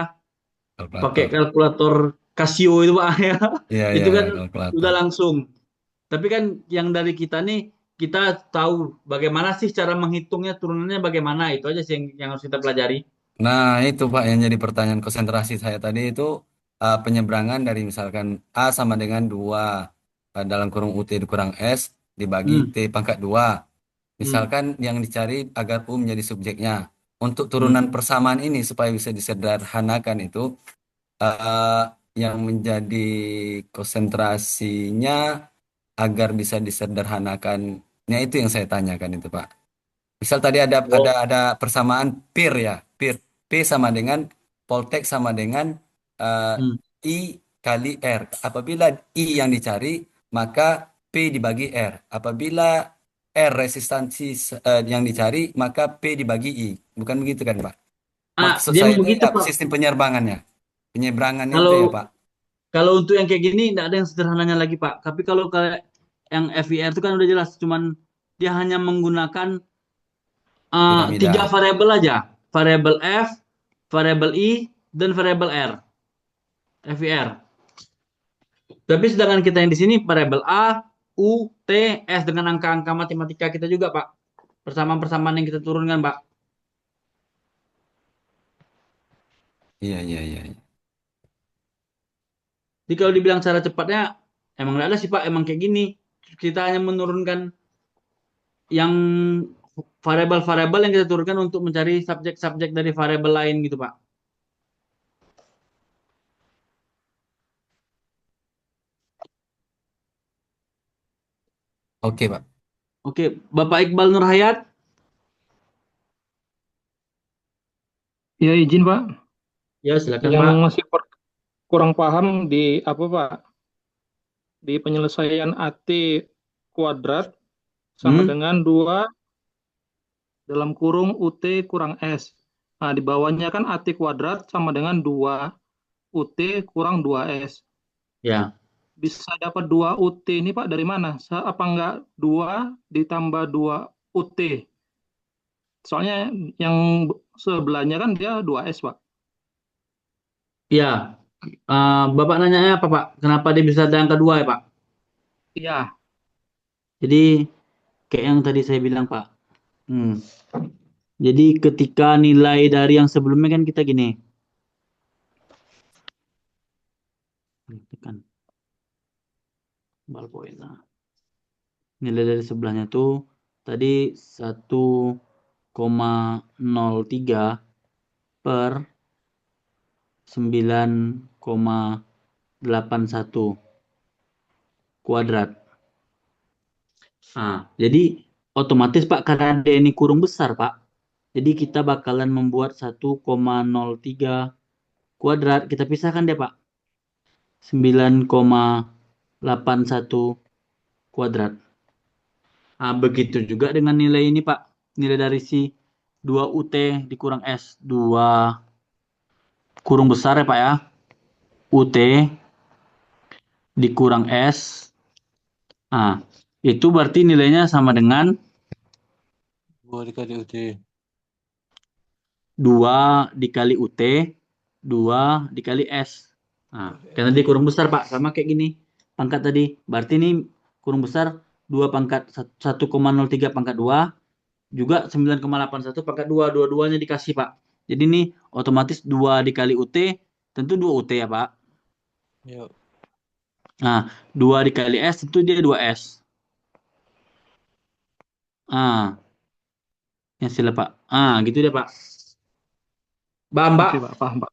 pakai kalkulator. kalkulator Casio itu Pak ya. Iya, iya, Itu kan udah kalkulator. langsung. Tapi kan yang dari kita nih kita tahu bagaimana sih cara menghitungnya turunannya bagaimana itu aja sih yang harus kita pelajari. Nah, itu Pak yang jadi pertanyaan konsentrasi saya tadi itu penyeberangan dari misalkan A sama dengan 2 dalam kurung UT dikurang S dibagi Hmm, T pangkat 2. hmm, Misalkan yang dicari agar U menjadi subjeknya. Untuk hmm. turunan persamaan ini supaya bisa disederhanakan itu eh, yang menjadi konsentrasinya agar bisa disederhanakannya itu yang saya tanyakan itu Pak. Misal tadi Oh, ada persamaan PIR ya, PIR. P sama dengan Poltek sama dengan eh, hmm. I kali R. Apabila I yang dicari, maka P dibagi R. Apabila R resistansi yang dicari, maka P dibagi I. Bukan begitu kan, Pak? Maksud Dia saya emang itu begitu Pak. sistem penyerbangannya. Penyeberangannya itu Kalau ya, Pak. kalau untuk yang kayak gini tidak ada yang sederhananya lagi Pak. Tapi kalau kayak yang FIR itu kan udah jelas, cuman dia hanya menggunakan tiga Piramida. variabel aja, variabel F, variabel I, dan variabel R, FIR. Tapi sedangkan kita yang di sini variabel A, U, T, S dengan angka-angka matematika kita juga, Pak. Persamaan-persamaan yang kita turunkan, Pak. Iya, iya, iya, iya. Jadi kalau dibilang cara cepatnya, emang nggak ada sih, Pak. Emang kayak gini. Kita hanya menurunkan yang variabel-variabel yang kita turunkan untuk mencari subjek-subjek dari variabel lain gitu, Pak. Oke, Pak. Oke, Bapak Iqbal Nurhayat. Ya izin Pak, Ya, silakan, yang Pak. masih kurang paham di apa Pak? Di penyelesaian AT kuadrat sama Hmm? dengan 2 dalam kurung UT kurang S. Nah, di bawahnya kan AT kuadrat sama dengan 2 UT kurang 2S. Ya. Bisa dapat 2 UT ini Pak dari mana? Apa enggak 2 ditambah 2 UT? Soalnya yang sebelahnya kan dia 2S Pak. Ya. Bapak nanya apa, Pak? Kenapa dia bisa ada yang kedua ya, Pak? Iya, Jadi kayak yang tadi saya bilang, Pak. Hmm. Jadi ketika nilai dari yang sebelumnya kan kita gini. Tekan ballpoint. Nah, nilai dari sebelahnya tuh tadi 1,03 per 9,81 kuadrat. Nah, jadi otomatis Pak karena ada ini kurung besar, Pak. Jadi kita bakalan membuat 1,03 kuadrat. Kita pisahkan deh, Pak. 9,81 kuadrat. Nah, begitu juga dengan nilai ini, Pak. Nilai dari si 2UT dikurang S. 2 kurung besar ya, Pak ya. UT dikurang S. Nah, itu berarti nilainya sama dengan 2 dikali UT. 2 dikali UT, 2 dikali S. Nah, karena dia kurung besar, Pak. Sama kayak gini. Pangkat tadi. Berarti ini kurung besar 2 pangkat 1,03 pangkat 2 juga 9,81 pangkat 2. Dua-duanya dikasih, Pak. Jadi ini otomatis 2 dikali UT tentu 2 UT ya, Pak. Yuk. Nah, 2 dikali S tentu dia 2S. Ah, yang sila Pak. Gitu deh Pak. Paham Pak? Oke, Pak. Paham, Pak.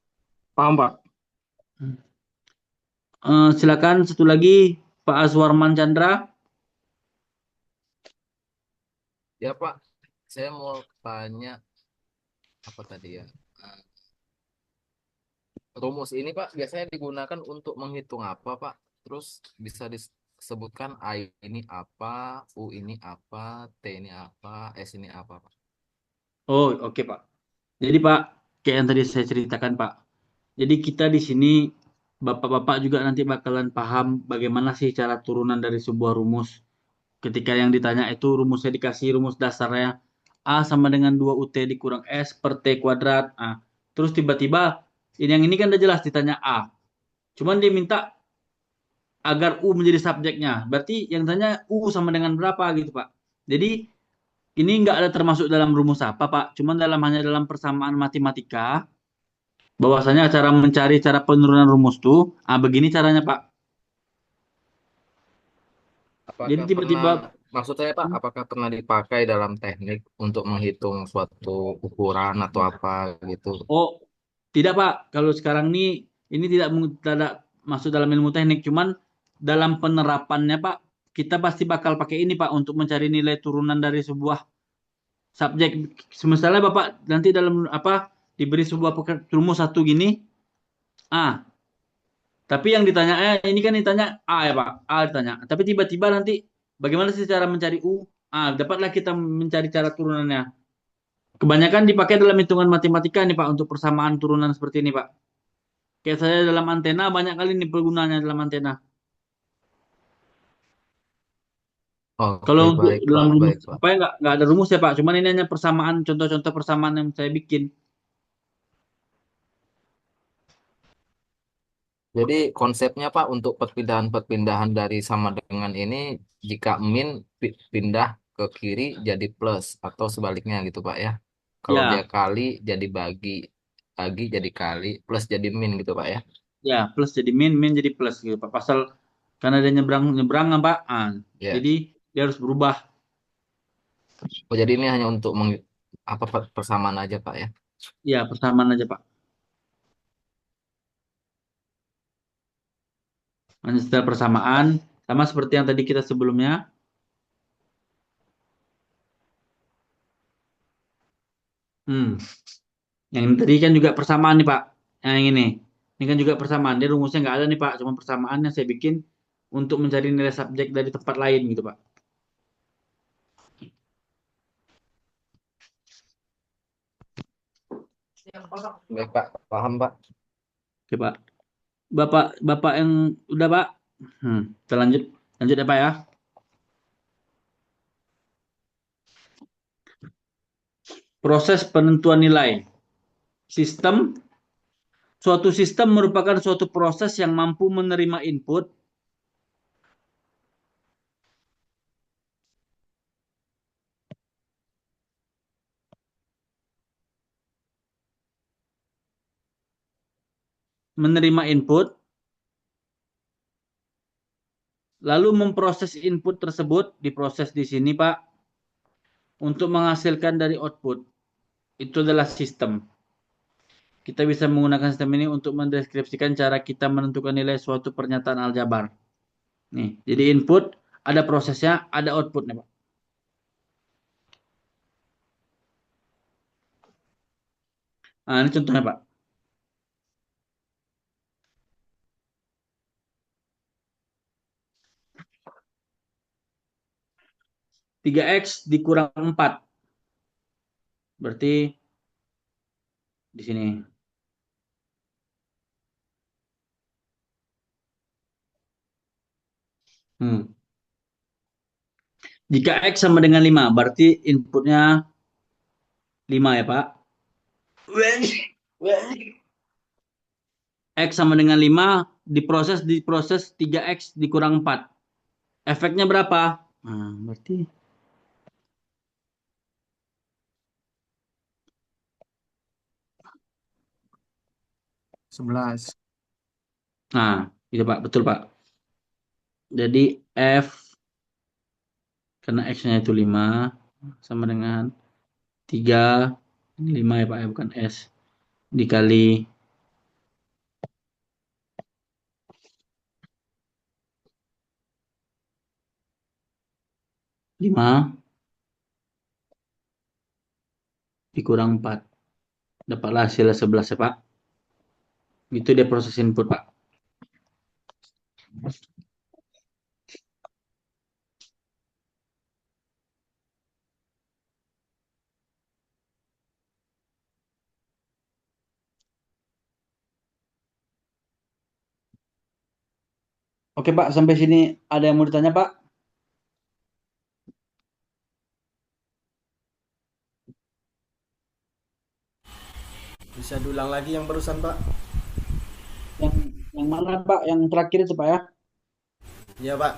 Paham, Pak. Silakan satu lagi Pak Azwarman Chandra. Ya Pak, saya mau tanya apa tadi ya? Eh, Rumus ini Pak biasanya digunakan untuk menghitung apa Pak? Terus bisa disebutkan I ini apa, U ini apa, T ini apa, S ini apa Pak? Oh, oke Pak. Jadi Pak, kayak yang tadi saya ceritakan Pak. Jadi kita di sini Bapak-bapak juga nanti bakalan paham bagaimana sih cara turunan dari sebuah rumus. Ketika yang ditanya itu rumusnya dikasih rumus dasarnya A sama dengan 2UT dikurang S per T kuadrat. Terus tiba-tiba yang ini kan udah jelas ditanya A. Cuman dia minta agar U menjadi subjeknya. Berarti yang tanya U sama dengan berapa gitu Pak. Jadi ini nggak ada termasuk dalam rumus apa Pak. Cuman hanya dalam persamaan matematika. Bahwasanya cara mencari cara penurunan rumus tuh, begini caranya Pak. Jadi Apakah pernah, tiba-tiba maksud saya Pak, apakah pernah dipakai dalam teknik untuk menghitung suatu ukuran atau apa gitu? Oh, tidak Pak. Kalau sekarang ini tidak masuk dalam ilmu teknik, cuman dalam penerapannya Pak, kita pasti bakal pakai ini Pak untuk mencari nilai turunan dari sebuah subjek. Misalnya Bapak nanti dalam apa diberi sebuah rumus satu gini, A. Tapi yang ditanya ini kan ditanya A ya Pak, A ditanya. Tapi tiba-tiba nanti bagaimana sih cara mencari U? Dapatlah kita mencari cara turunannya. Kebanyakan dipakai dalam hitungan matematika nih Pak untuk persamaan turunan seperti ini Pak. Kayak saya dalam antena banyak kali nih penggunanya dalam antena. Kalau Oke, untuk baik dalam Pak, rumus baik Pak. apa ya nggak ada rumus ya Pak. Cuman ini hanya persamaan contoh-contoh persamaan yang saya bikin. Jadi konsepnya Pak untuk perpindahan-perpindahan dari sama dengan ini, jika min pindah ke kiri jadi plus atau sebaliknya gitu Pak ya. Kalau dia Ya, kali jadi bagi, bagi jadi kali, plus jadi min gitu Pak ya. ya plus jadi min, min jadi plus gitu Pak. Pasal karena dia nyebrang nyebrang Pak. Ya. Jadi dia harus berubah. Oh, jadi ini hanya untuk apa persamaan aja Pak ya. Ya persamaan aja Pak. Hanya setelah persamaan sama seperti yang tadi kita sebelumnya. Hmm. Yang ini tadi kan juga persamaan nih Pak. Yang ini kan juga persamaan. Dia rumusnya nggak ada nih Pak. Cuma persamaannya saya bikin untuk mencari nilai subjek dari tempat lain gitu Pak. Baik Pak, paham Pak. Oke Pak. Bapak Bapak yang udah Pak. Kita lanjut lanjut ya Pak ya. Proses penentuan nilai. Sistem Suatu sistem merupakan suatu proses yang mampu menerima input, menerima input, lalu memproses input tersebut, diproses di sini Pak, untuk menghasilkan dari output. Itu adalah sistem. Kita bisa menggunakan sistem ini untuk mendeskripsikan cara kita menentukan nilai suatu pernyataan aljabar. Nih, jadi input, ada prosesnya, ada outputnya Pak. Ini contohnya Pak. 3X dikurang 4. Berarti di sini. Hmm. Jika X sama dengan 5, berarti inputnya 5 ya Pak. X sama dengan 5, diproses 3X dikurang 4. Efeknya berapa? Berarti 11. Nah, Gitu Pak, betul Pak. Jadi F karena X-nya itu 5 sama dengan 3, ini 5 ya Pak ya, bukan S, dikali 5 dikurang 4. Dapatlah hasilnya 11 ya Pak. Itu dia proses input Pak. Oke Pak, sampai sini ada yang mau ditanya Pak? Bisa diulang lagi yang barusan, Pak? Yang yang mana Pak? Yang terakhir itu Pak ya? Iya, Pak.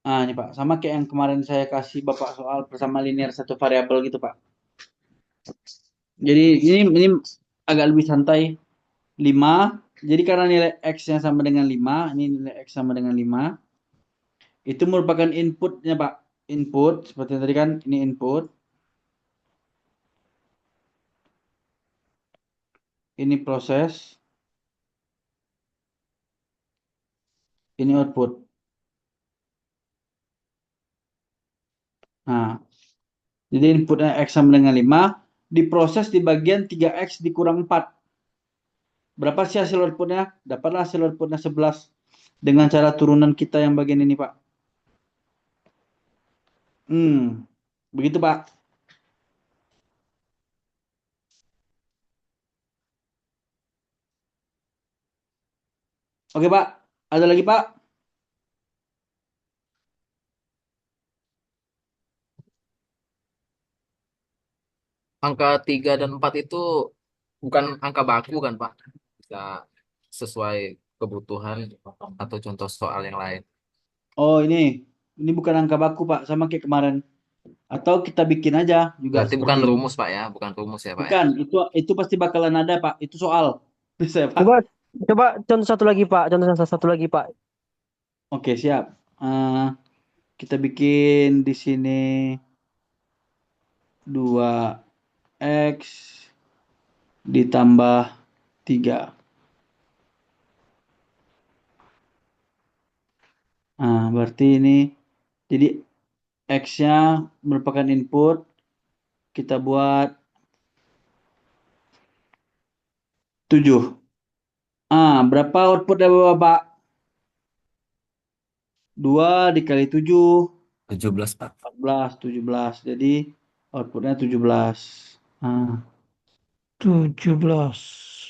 Ah, ini Pak, sama kayak yang kemarin saya kasih Bapak soal bersama linear satu variabel gitu Pak. Jadi ini agak lebih santai. 5. Jadi karena nilai X-nya sama dengan 5, ini nilai X sama dengan 5. Itu merupakan inputnya Pak. Input, seperti yang tadi kan, ini input. Ini proses. Ini output. Nah, jadi inputnya X sama dengan 5, diproses di bagian 3X dikurang 4. Berapa sih hasil outputnya? Dapatlah hasil outputnya 11. Dengan cara turunan kita yang bagian ini Pak. Begitu Pak. Oke Pak, ada lagi Pak? Angka 3 dan 4 itu bukan angka baku kan, Pak? Bisa sesuai kebutuhan atau contoh soal yang lain. Oh ini bukan angka baku Pak, sama kayak kemarin. Atau kita bikin aja juga Berarti seperti bukan ini. rumus, Pak ya? Bukan rumus ya, Pak ya? Bukan, itu pasti bakalan ada Pak. Itu soal. Bisa ya Pak? Coba coba contoh satu lagi Pak, contoh satu lagi Pak. Oke, siap. Kita bikin di sini 2X ditambah 3. Berarti ini jadi X-nya merupakan input. Kita buat 7. Berapa outputnya Bapak? 2 dikali 7, 17, Pak. 14, 17. Jadi outputnya 17. 17.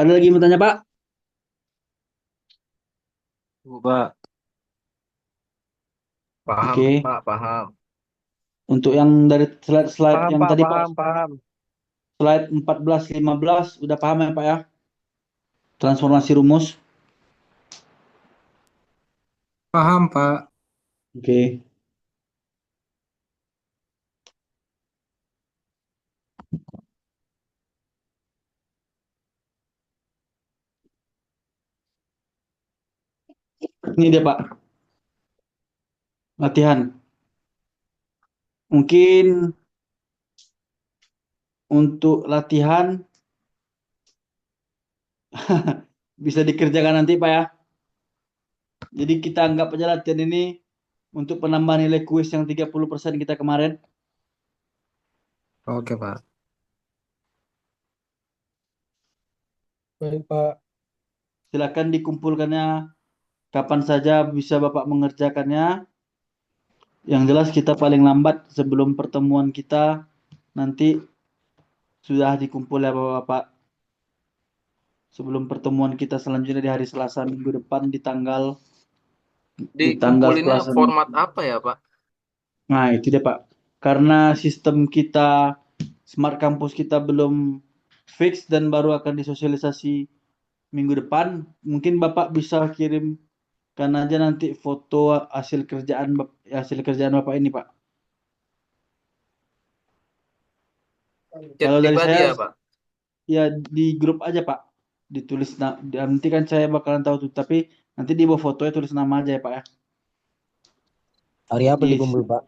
Ada lagi yang mau tanya Pak? Pak. Paham, Oke. Pak, paham. Untuk yang dari slide Paham yang Pak, tadi Pak, paham. slide 14, 15, udah paham ya Pak ya? Transformasi rumus. Paham, Pak. Oke. Ini dia Pak, latihan. Mungkin untuk latihan bisa dikerjakan nanti Pak ya. Jadi kita anggap aja latihan ini untuk penambahan nilai kuis yang 30% kita kemarin. Oke, Pak. Baik Pak. Silakan dikumpulkannya kapan saja bisa Bapak mengerjakannya. Yang jelas kita paling lambat sebelum pertemuan kita nanti sudah dikumpul ya Bapak-Bapak. Sebelum pertemuan kita selanjutnya di hari Selasa minggu depan di tanggal di tanggal Dikumpulinnya pelaksanaan. format apa ya, Pak? Nah, itu dia Pak. Karena sistem kita Smart Campus kita belum fix dan baru akan disosialisasi minggu depan, mungkin Bapak bisa kirimkan aja nanti foto hasil kerjaan Bapak ini, Pak. Chat Kalau dari pribadi saya ya, Pak? ya di grup aja Pak. Ditulis nanti kan saya bakalan tahu tuh, tapi nanti di bawah fotonya tulis nama aja ya Pak ya. Hari apa Di dikumpul, Pak?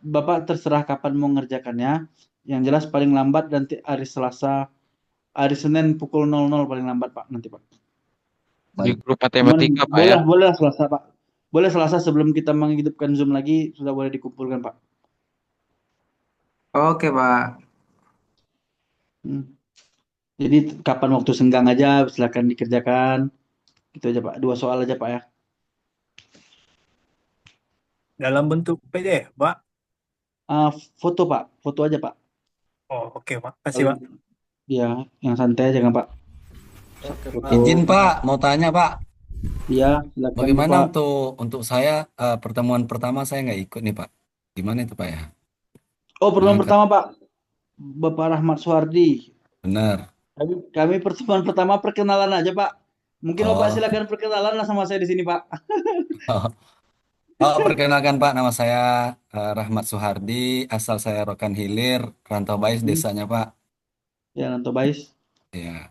Bapak terserah kapan mau ngerjakannya. Yang jelas paling lambat nanti hari Senin pukul 00 paling lambat Pak nanti Pak. Di Baik. grup Cuman matematika, Pak ya. boleh Selasa Pak. Boleh Selasa sebelum kita menghidupkan Zoom lagi sudah boleh dikumpulkan Pak. Oke, Pak. Hmm. Jadi kapan waktu senggang aja silakan dikerjakan. Gitu aja Pak. 2 soal aja Pak ya. Dalam bentuk PDF, Pak. Foto Pak, foto aja Pak. Oh, oke, Pak. Kasih, Kalau Pak. ya yang santai aja kan Pak. Oke, Foto. Pak. Izin Pak, mau tanya Pak, Iya, silakan bagaimana Bapak. untuk saya pertemuan pertama saya nggak ikut nih Pak. Gimana itu Pak ya? Oh, pertemuan Mengangkat. pertama Pak, Bapak Rahmat Suhardi. Benar. Kami pertemuan pertama perkenalan aja Pak. Mungkin Bapak Oh, silakan perkenalan lah sama saya di sini Pak. oh, perkenalkan Pak, nama saya Rahmat Suhardi, asal saya Rokan Hilir, Rantau Bais Hmm, desanya Pak. ya Nanto Bais. Ya,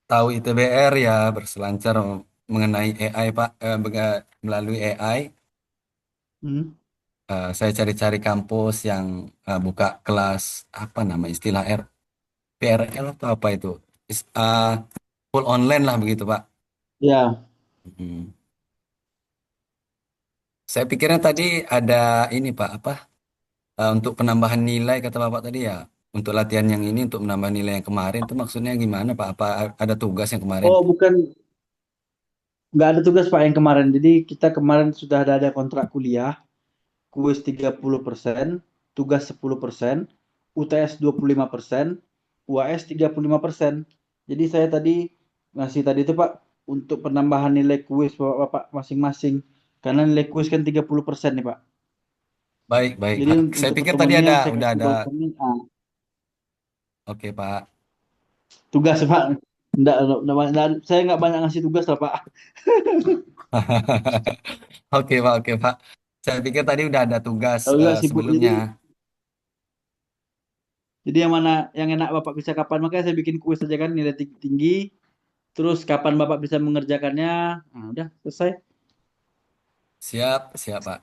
tahu ITBR ya, berselancar mengenai AI Pak, melalui AI. Hmm. Saya cari-cari kampus yang buka kelas apa nama istilah PRL atau apa itu, full online lah begitu Pak. Ya, Hmm. Saya pikirnya tadi ada ini Pak, apa untuk penambahan nilai kata Bapak tadi ya. Untuk latihan yang ini untuk menambah nilai yang kemarin itu maksudnya gimana Pak? Apa ada tugas yang kemarin? oh bukan, nggak ada tugas Pak yang kemarin. Jadi kita kemarin sudah ada kontrak kuliah, kuis 30%, tugas 10%, UTS 25%, UAS 35%. Jadi saya tadi ngasih tadi itu Pak untuk penambahan nilai kuis Bapak masing-masing. Karena nilai kuis kan 30% nih Pak. Baik, baik Jadi Pak. Saya untuk pikir pertemuan tadi ini ada yang saya udah kasih ada. tahu ini Oke Pak. tugas Pak. Saya nggak banyak ngasih tugas lah Pak. Oke Pak, oke Pak. Saya pikir tadi udah ada tugas Kalau nggak sibuk sebelumnya. jadi yang mana yang enak Bapak bisa kapan, makanya saya bikin kuis saja kan nilai tinggi. Terus kapan Bapak bisa mengerjakannya? Nah, udah selesai. Siap, siap Pak.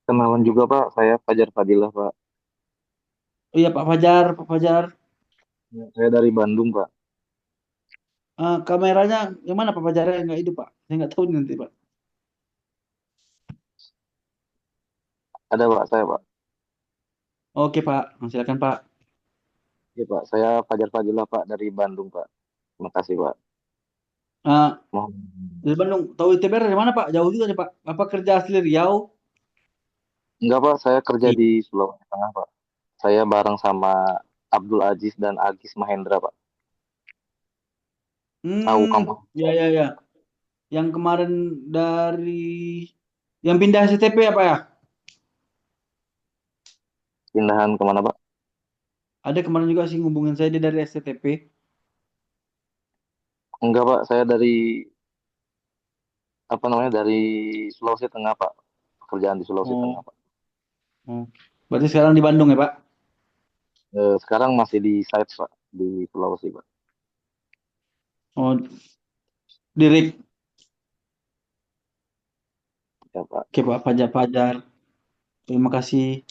Kenalan juga Pak, saya Fajar Fadilah Pak. Oh iya Pak Fajar, Pak Fajar. Ya, saya dari Bandung Pak. Kameranya yang mana Pak Fajar yang nggak hidup Pak? Saya nggak tahu nih nanti Pak. Ada Pak, saya Pak. Oke Pak, silakan Pak. Iya Pak, saya Fajar Fadilah Pak dari Bandung Pak. Terima kasih Pak. Ah, Mohon. dari Bandung, tahu ITBR dari mana Pak? Jauh juga nih Pak. Apa kerja asli Riau? Enggak Pak, saya kerja Iya. di Sulawesi Tengah Pak. Saya bareng sama Abdul Aziz dan Agis Mahendra Pak. Tahu kampus Ya ya ya. Yang kemarin dari yang pindah STP apa ya? pindahan kemana Pak? Ada kemarin juga sih ngubungin saya dia dari STP. Enggak Pak, saya dari apa namanya dari Sulawesi Tengah Pak. Pekerjaan di Sulawesi Tengah Oh, Pak. oh. Berarti sekarang di Bandung ya Pak? Sekarang masih di site Pak di Sulawesi Pak. Oh, Direk. Ya Pak. Oke Pak Fajar Fajar. Terima kasih.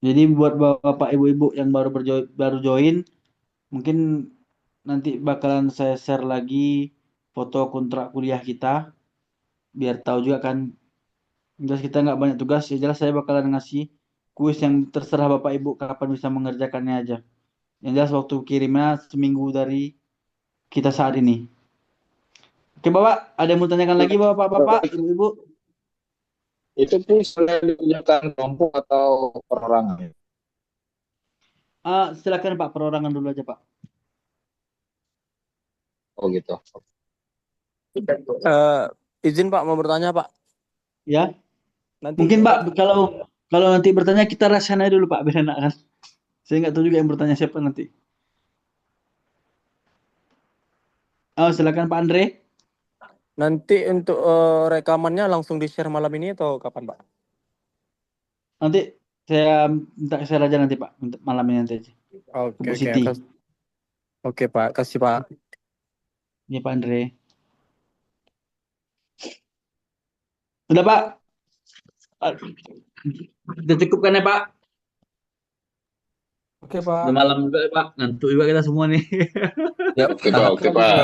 Jadi buat bapak ibu-ibu yang baru join, mungkin nanti bakalan saya share lagi foto kontrak kuliah kita, biar tahu juga kan. Jelas kita nggak banyak tugas, ya jelas saya bakalan ngasih kuis yang terserah bapak ibu kapan bisa mengerjakannya aja. Yang jelas waktu kirimnya seminggu dari kita saat ini. Oke bapak, ada yang mau tanyakan lagi bapak-bapak, ibu-ibu? Itu pun selain dikerjakan kelompok atau perorangan. Silakan Pak, perorangan dulu aja Pak. Oh gitu. Izin Pak mau bertanya Pak. Ya, Nanti mungkin Pak kalau nanti bertanya kita rahasiain aja dulu Pak, biar enak kan. Saya nggak tahu juga yang bertanya siapa nanti. Silakan Pak Andre. nanti untuk rekamannya langsung di-share malam ini atau kapan Pak? Nanti saya minta share aja nanti Pak, untuk malam ini nanti aja. Oke, Bu oke. Siti. Oke Pak, kasih Pak. Ini Pak Andre. Udah Pak. Udah cukup kan ya Pak? Oke Pak. Udah malam juga ya Pak, ngantuk juga kita semua nih. Ya, Oke Pak, oke Pak.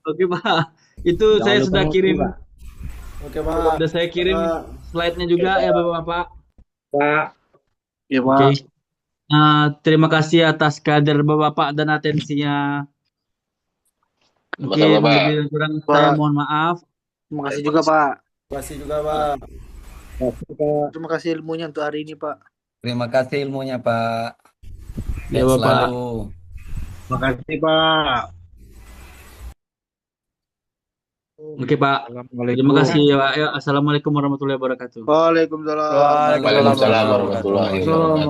Oke Pak, itu saya sudah kirim, Oke Pak. sudah saya kirim slide-nya juga ya Bapak-Bapak. Pak. Ya Oke. Pak. Terima kasih atas kader Bapak-Bapak dan atensinya. Oke, Sama-sama, Pak. lebih dan kurang saya mohon maaf. Terima kasih juga Pak. Terima kasih juga Pak. Terima kasih ilmunya untuk hari ini Pak. Terima kasih ilmunya Pak. Ya Sehat Bapak. selalu. Terima kasih Pak. Oke Pak. Terima kasih ya Pak. Ya, Assalamualaikum warahmatullahi wabarakatuh. Waalaikumsalam. Waalaikumsalam warahmatullahi wabarakatuh.